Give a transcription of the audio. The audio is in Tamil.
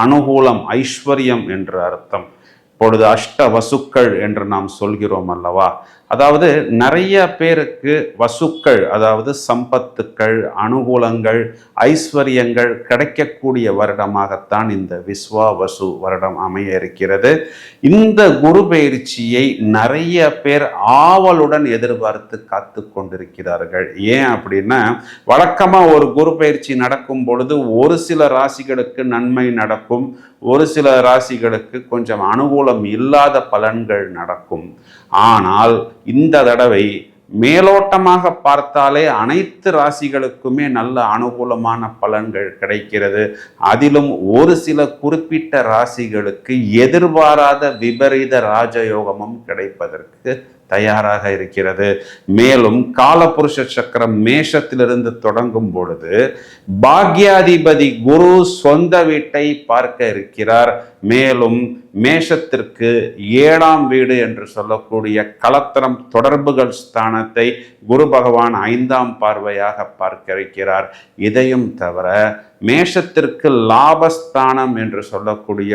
அனுகூலம், ஐஸ்வர்யம் என்று அர்த்தம். இப்பொழுது அஷ்ட வசுக்கள் என்று நாம் சொல்கிறோம் அல்லவா? அதாவது நிறைய பேருக்கு வசுக்கள், அதாவது சம்பத்துக்கள், அனுகூலங்கள், ஐஸ்வர்யங்கள் கிடைக்கக்கூடிய வருடமாகத்தான் இந்த விஸ்வாவசு வருடம் அமைய இருக்கிறது. இந்த குரு பயிற்சியை நிறைய பேர் ஆவலுடன் எதிர்பார்த்து காத்து கொண்டிருக்கிறார்கள். ஏன் அப்படின்னா, வழக்கமாக ஒரு குரு பயிற்சி நடக்கும் பொழுது ஒரு சில ராசிகளுக்கு நன்மை நடக்கும், ஒரு சில ராசிகளுக்கு கொஞ்சம் அனுகூலம் இல்லாத பலன்கள் நடக்கும். ஆனால் இந்த தடவை மேலோட்டமாக பார்த்தாலே அனைத்து ராசிகளுக்குமே நல்ல அனுகூலமான பலன்கள் கிடைக்கிறது. அதிலும் ஒரு சில குறிப்பிட்ட ராசிகளுக்கு எதிர்பாராத விபரீத ராஜயோகமும் கிடைப்பதற்கு தயாராக இருக்கிறது. மேலும் காலபுருஷ சக்கரம் மேஷத்திலிருந்து தொடங்கும் பொழுது பாக்யாதிபதி குரு சொந்த வீட்டை பார்க்க இருக்கிறார். மேலும் மேஷத்திற்கு 7ஆம் வீடு என்று சொல்லக்கூடிய கலத்திரம் தொடர்புகள் ஸ்தானத்தை குரு பகவான் 5ஆம் பார்வையாக பார்க்க இருக்கிறார். இதையும் தவிர மேஷத்திற்கு லாபஸ்தானம் என்று சொல்லக்கூடிய